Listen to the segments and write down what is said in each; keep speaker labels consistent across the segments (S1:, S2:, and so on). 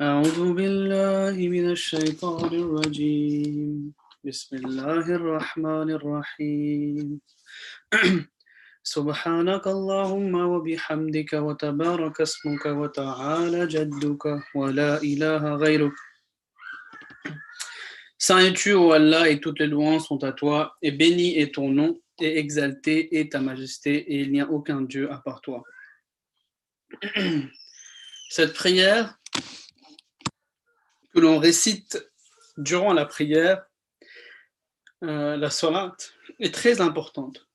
S1: أعوذ بالله من الشيطان الرجيم بسم الله الرحمن الرحيم سبحانك اللهم وبحمدك وتبارك اسمك وتعالى جدك ولا إله غيرك. Saint es-tu, ô Allah, et toutes les louanges sont à toi, et béni est ton nom, et exalté est ta majesté, et il n'y a aucun Dieu à part toi. Cette prière que l'on récite durant la prière, la Salat, est très importante.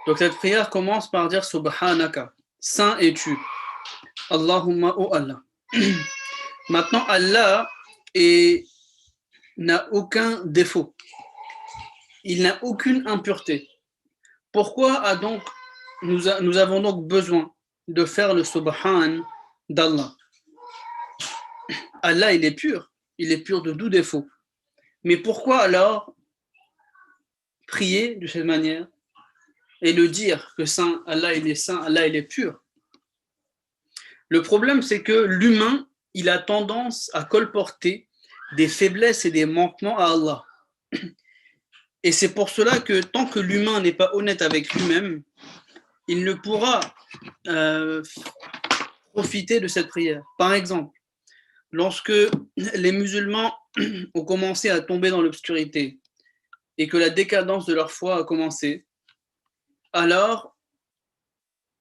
S1: Donc cette prière commence par dire Subhanaka, Saint es-tu, Allahumma, ô Allah. Maintenant, Allah n'a aucun défaut, il n'a aucune impureté. Pourquoi nous avons donc besoin de faire le Subhan d'Allah? Allah, il est pur de tout défaut. Mais pourquoi alors prier de cette manière et le dire que saint, Allah il est pur? Le problème, c'est que l'humain, il a tendance à colporter des faiblesses et des manquements à Allah. Et c'est pour cela que tant que l'humain n'est pas honnête avec lui-même, il ne pourra profiter de cette prière. Par exemple, lorsque les musulmans ont commencé à tomber dans l'obscurité et que la décadence de leur foi a commencé, alors,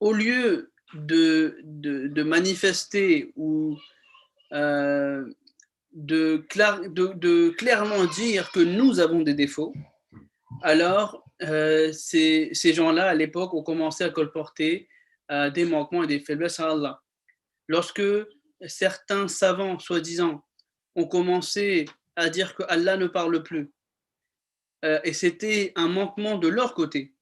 S1: au lieu de manifester ou de clairement dire que nous avons des défauts, alors ces gens-là, à l'époque, ont commencé à colporter des manquements et des faiblesses à Allah. Lorsque certains savants, soi-disant, ont commencé à dire que Allah ne parle plus, et c'était un manquement de leur côté,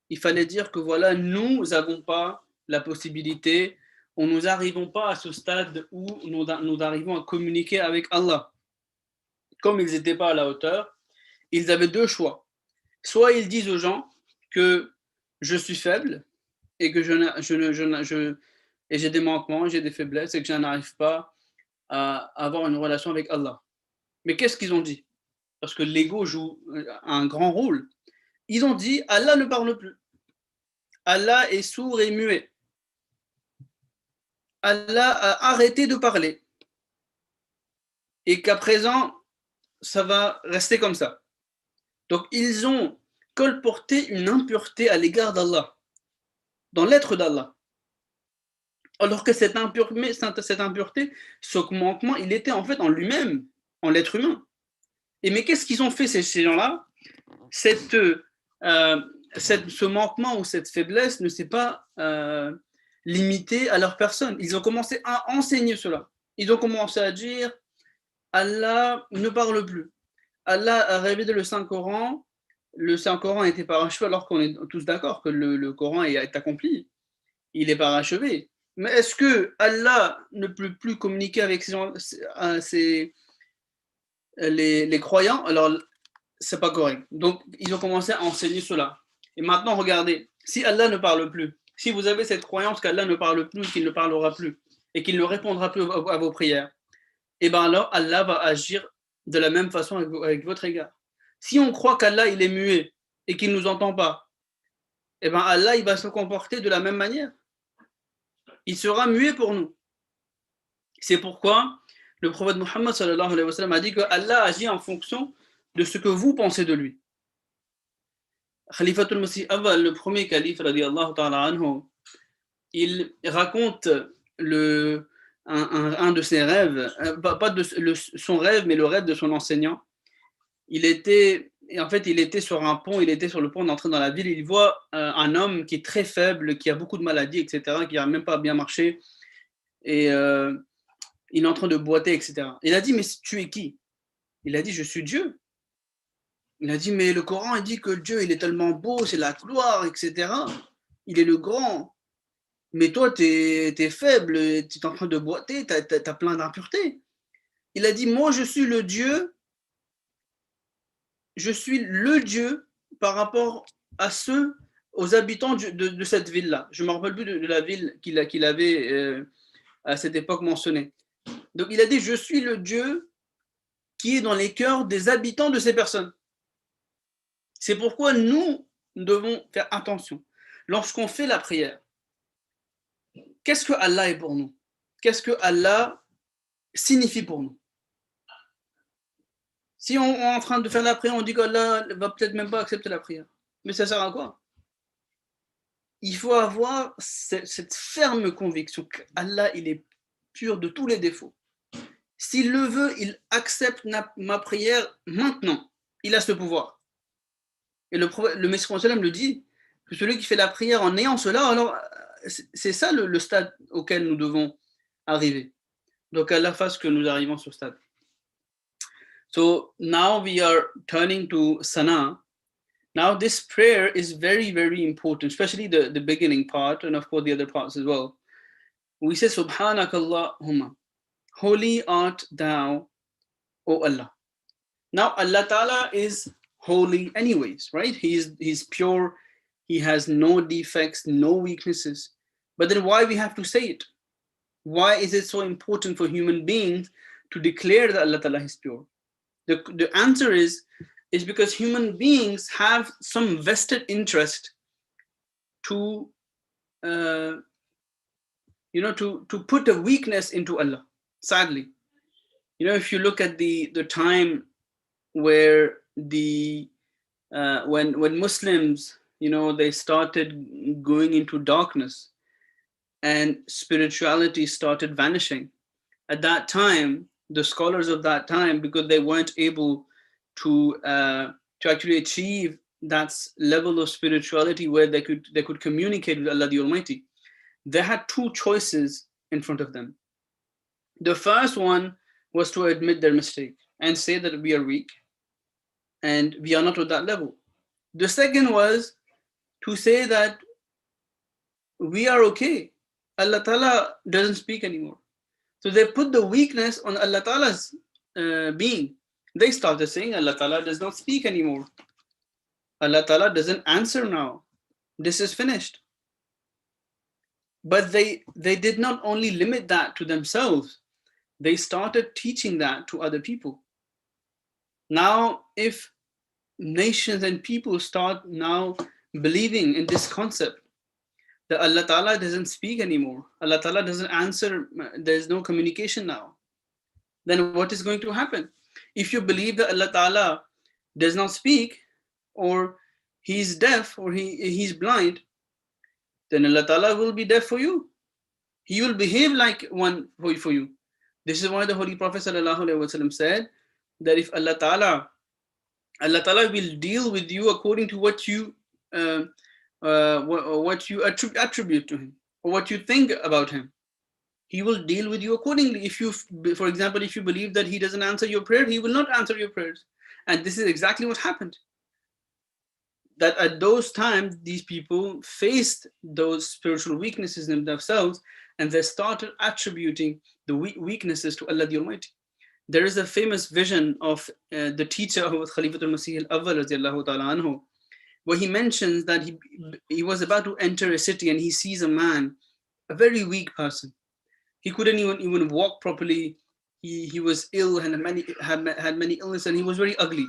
S1: il fallait dire que voilà, nous n'avons pas la possibilité, nous n'arrivons pas à ce stade où nous arrivons à communiquer avec Allah. Comme ils n'étaient pas à la hauteur, ils avaient deux choix. Soit ils disent aux gens que je suis faible et que j'ai des manquements, j'ai des faiblesses et que je n'arrive pas à avoir une relation avec Allah. Mais qu'est-ce qu'ils ont dit? Parce que l'ego joue un grand rôle. Ils ont dit Allah ne parle plus. Allah est sourd et muet. Allah a arrêté de parler. Et qu'à présent, ça va rester comme ça. Donc, ils ont colporté une impureté à l'égard d'Allah, dans l'être d'Allah. Alors que cette impureté, ce manquement, il était en fait en lui-même, en l'être humain. Et mais qu'est-ce qu'ils ont fait, ces gens-là? Ce manquement ou cette faiblesse ne s'est pas limité à leur personne. Ils ont commencé à enseigner cela. Ils ont commencé à dire Allah ne parle plus. Allah a révélé le Saint-Coran. Le Saint-Coran était parachevé, alors qu'on est tous d'accord que le Coran est accompli. Il est parachevé. Mais est-ce que Allah ne peut plus communiquer avec les croyants? Alors, c'est pas correct. Donc, ils ont commencé à enseigner cela. Et maintenant, regardez, si Allah ne parle plus, si vous avez cette croyance qu'Allah ne parle plus, qu'il ne parlera plus, et qu'il ne répondra plus à vos prières, et bien alors Allah va agir de la même façon avec votre égard. Si on croit qu'Allah il est muet et qu'il ne nous entend pas, et bien Allah il va se comporter de la même manière. Il sera muet pour nous. C'est pourquoi le prophète Muhammad sallallahu alayhi wa sallam a dit que Allah agit en fonction de ce que vous pensez de lui. Khalifatul Masih Awwal, le premier calife radiyallahu ta'ala anhu, il raconte un de ses rêves, pas son rêve, mais le rêve de son enseignant. Il était sur un pont, il était sur le pont d'entrer dans la ville, il voit un homme qui est très faible, qui a beaucoup de maladies, etc., qui n'a même pas bien marché, et il est en train de boiter, etc. Il a dit, mais tu es qui? Il a dit, je suis Dieu. Il a dit, mais le Coran il dit que Dieu, il est tellement beau, c'est la gloire, etc. Il est le grand. Mais toi, tu es faible, tu es en train de boiter, tu as plein d'impuretés. Il a dit, moi, je suis le Dieu par rapport aux habitants de cette ville-là. Je ne me rappelle plus de la ville qu'il avait à cette époque mentionnée. Donc il a dit, je suis le Dieu qui est dans les cœurs des habitants de ces personnes. C'est pourquoi nous devons faire attention. Lorsqu'on fait la prière, qu'est-ce que Allah est pour nous? Qu'est-ce que Allah signifie pour nous? Si on est en train de faire la prière, on dit qu'Allah ne va peut-être même pas accepter la prière. Mais ça sert à quoi? Il faut avoir cette ferme conviction qu'Allah, il est pur de tous les défauts. S'il le veut, il accepte ma prière maintenant. Il a ce pouvoir. Et le Messie le dit, que celui qui fait la prière en ayant cela, alors c'est ça le stade auquel nous devons arriver. Donc Allah fasse que nous arrivons sur ce stade. So now we are turning to Sana. Now this prayer is very, very important, especially the beginning part, and of course the other parts as well. We say, Subhanakallahumma, holy art thou, O Allah. Now Allah Ta'ala is holy anyways, right? He's pure, he has no defects, no weaknesses. But then why we have to say it? Why is it so important for human beings to declare that Allah Ta'ala is pure? The answer is because human beings have some vested interest to to put a weakness into Allah, sadly. If you look at the time where when Muslims, they started going into darkness and spirituality started vanishing. At that time, the scholars of that time, because they weren't able to actually achieve that level of spirituality where they could communicate with Allah the Almighty, they had two choices in front of them. The first one was to admit their mistake and say that we are weak and we are not at that level. The second was to say that we are okay. Allah Ta'ala doesn't speak anymore. So they put the weakness on Allah Ta'ala's being. They started saying Allah Ta'ala does not speak anymore. Allah Ta'ala doesn't answer now. This is finished. But they did not only limit that to themselves, they started teaching that to other people. Now, if nations and people start now believing in this concept that Allah Ta'ala doesn't speak anymore, Allah Ta'ala doesn't answer, there's no communication now, then what is going to happen? If you believe that Allah Ta'ala does not speak, or he's deaf, or he's blind, then Allah Ta'ala will be deaf for you. He will behave like one for you. This is why the Holy Prophet ﷺ said that if Allah Ta'ala will deal with you according to what you attribute to him, or what you think about him. He will deal with you accordingly. If you, for example, if you believe that he doesn't answer your prayer, he will not answer your prayers. And this is exactly what happened. That at those times, these people faced those spiritual weaknesses in themselves, and they started attributing the weaknesses to Allah the Almighty. There is a famous vision of the teacher of Khalifatul Masih al-Awwal radiallahu ta'ala anhu, where he mentions that he was about to enter a city and he sees a man, a very weak person. He couldn't even walk properly. He was ill and had many illnesses, and he was very ugly.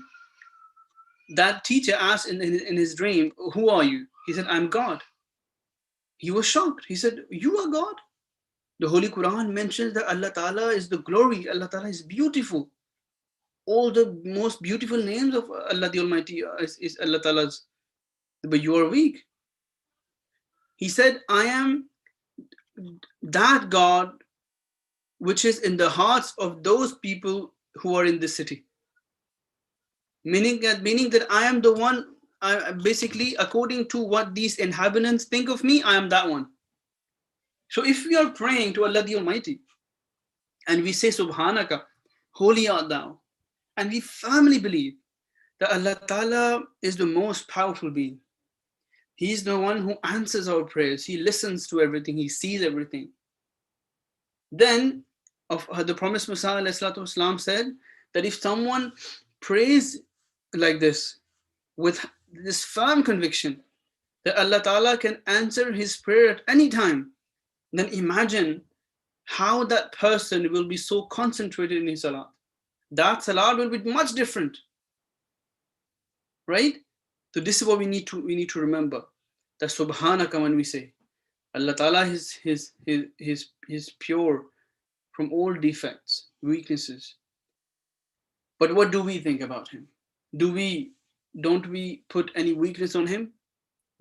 S1: That teacher asked in his dream, "Who are you?" He said, "I'm God." He was shocked. He said, "You are God?" The Holy Quran mentions that Allah Ta'ala is the glory. Allah Ta'ala is beautiful. All the most beautiful names of Allah the Almighty is Allah Ta'ala's. But you are weak. He said, "I am that God which is in the hearts of those people who are in this city." Meaning that I am the one, basically, according to what these inhabitants think of me, I am that one. So if we are praying to Allah the Almighty, and we say, Subhanaka, holy art thou, and we firmly believe that Allah Ta'ala is the most powerful being. He is the one who answers our prayers. He listens to everything. He sees everything. Then, the promised Messiah ﷺ said that if someone prays like this, with this firm conviction that Allah Ta'ala can answer his prayer at any time, then imagine how that person will be so concentrated in his salat. That salat will be much different, right? So this is what we need to remember. That subhanaka, when we say Allah Ta'ala is pure from all defects, weaknesses. But what do we think about him? Don't we put any weakness on him?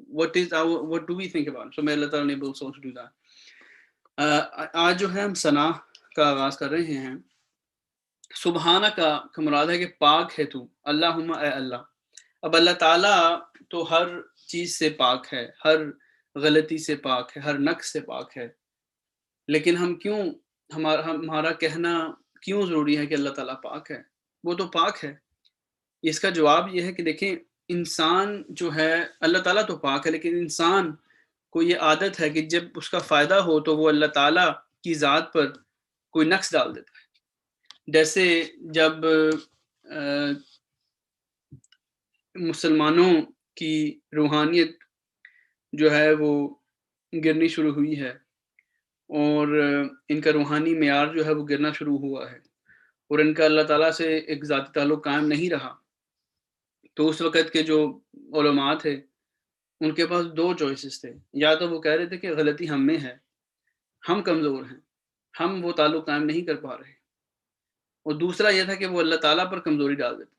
S1: What do we think about him? So may Allah Ta'ala enable us all to do that. آج جو ہے ہم ثنا کا آغاز کر رہے ہیں. سبحانہ کا مراد ہے کہ پاک ہے تو، اللہم اے اللہ. اب اللہ تعالیٰ تو ہر چیز سے پاک ہے، ہر غلطی سے پاک ہے، ہر نقص سے پاک ہے. لیکن ہمارا کہنا کیوں ضروری ہے کہ اللہ تعالیٰ پاک ہے؟ وہ تو پاک ہے. اس کا جواب یہ ہے کہ دیکھیں، انسان جو ہے، اللہ تعالیٰ تو پاک ہے، لیکن انسان کو یہ عادت ہے کہ جب اس کا فائدہ ہو تو وہ اللہ تعالیٰ کی ذات پر کوئی نقص ڈال دیتا ہے. جیسے جب مسلمانوں کی روحانیت جو ہے وہ گرنی شروع ہوئی ہے اور ان کا روحانی معیار جو ہے وہ گرنا شروع ہوا ہے اور ان کا اللہ تعالیٰ سے ایک ذاتی تعلق قائم نہیں رہا، تو اس وقت کے جو علماء تھے ان کے پاس دو چوائسز تھے. یا تو وہ کہہ رہے تھے کہ غلطی ہم میں ہے، ہم کمزور ہیں، ہم وہ تعلق قائم نہیں کر پا رہے، اور دوسرا یہ تھا کہ وہ اللہ تعالیٰ پر کمزوری ڈال دیتے.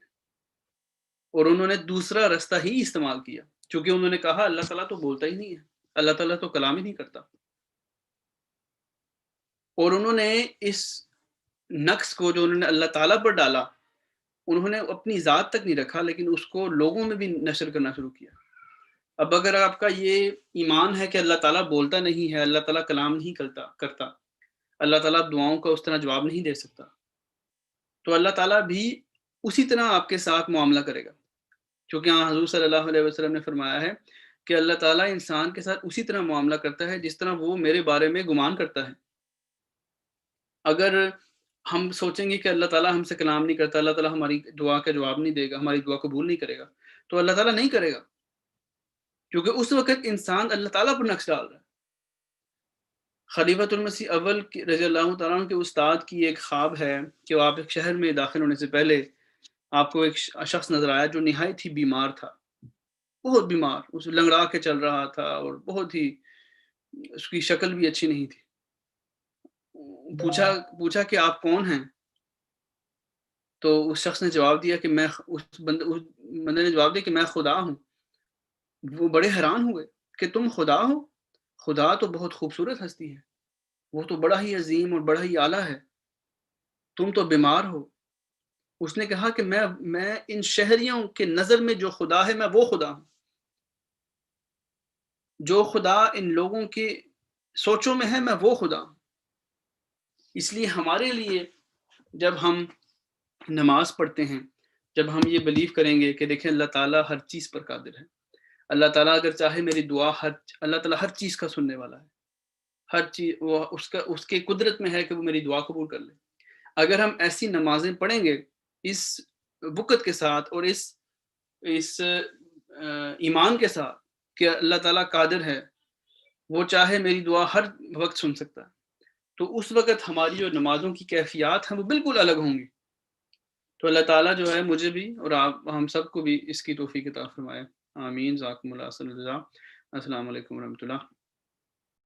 S1: اور انہوں نے دوسرا رستہ ہی استعمال کیا، چونکہ انہوں نے کہا اللہ تعالیٰ تو بولتا ہی نہیں ہے، اللہ تعالیٰ تو کلام ہی نہیں کرتا. اور انہوں نے اس نقص کو جو انہوں نے اللہ تعالیٰ پر ڈالا، انہوں نے اپنی ذات تک نہیں رکھا، لیکن اس کو لوگوں میں بھی نشر کرنا شروع کیا. اب اگر آپ کا یہ ایمان ہے کہ اللہ تعالیٰ بولتا نہیں ہے، اللہ تعالیٰ کلام نہیں کرتا، اللہ تعالیٰ دعاؤں کا اس طرح جواب نہیں دے سکتا، تو اللہ تعالیٰ بھی اسی طرح آپ کے ساتھ معاملہ کرے گا. چونکہ حضور صلی اللہ علیہ وسلم نے فرمایا ہے کہ اللہ تعالیٰ انسان کے ساتھ اسی طرح معاملہ کرتا ہے جس طرح وہ میرے بارے میں گمان کرتا ہے. اگر ہم سوچیں گے کہ اللہ تعالیٰ ہم سے کلام نہیں کرتا، اللہ تعالیٰ ہماری دعا کا جواب نہیں دے گا، ہماری دعا قبول نہیں کرے گا، تو اللہ تعالیٰ نہیں کرے گا، کیونکہ اس وقت انسان اللہ تعالیٰ پر نقص ڈال رہا ہے. خلیفۃ المسیح اول رضی اللہ تعالیٰ عنہ کے استاد کی ایک خواب ہے کہ آپ ایک شہر میں داخل ہونے سے پہلے آپ کو ایک شخص نظر آیا جو نہایت ہی بیمار تھا، بہت بیمار، اس لنگڑا کے چل رہا تھا اور بہت ہی اس کی شکل بھی اچھی نہیں تھی. پوچھا کہ آپ کون ہیں؟ تو اس شخص نے جواب دیا کہ اس بندے نے جواب دیا کہ میں خدا ہوں. وہ بڑے حیران ہوئے کہ تم خدا ہو؟ خدا تو بہت خوبصورت ہستی ہے، وہ تو بڑا ہی عظیم اور بڑا ہی اعلیٰ ہے، تم تو بیمار ہو. اس نے کہا کہ میں ان شہریوں کے نظر میں جو خدا ہے، میں وہ خدا ہوں. جو خدا ان لوگوں کے سوچوں میں ہے، میں وہ خدا ہوں. اس لیے ہمارے لیے جب ہم نماز پڑھتے ہیں، جب ہم یہ بلیو کریں گے کہ دیکھیں اللہ تعالیٰ ہر چیز پر قادر ہے، اللہ تعالیٰ اگر چاہے میری دعا اللہ تعالیٰ ہر چیز کا سننے والا ہے، ہر چیز وہ اس کے قدرت میں ہے کہ وہ میری دعا قبول کر لے. اگر ہم ایسی نمازیں پڑھیں گے اس وقت کے ساتھ اور اس ایمان کے ساتھ کہ اللہ تعالیٰ قادر ہے، وہ چاہے میری دعا ہر وقت سن سکتا ہے، تو اس وقت ہماری جو نمازوں کی کیفیات ہیں وہ بالکل الگ ہوں گی. تو اللہ تعالیٰ جو ہے مجھے بھی اور ہم سب کو بھی اس کی توفیق عطا فرمائے. آمین. ذاکم اللہ. السلام علیکم ورحمۃ اللہ.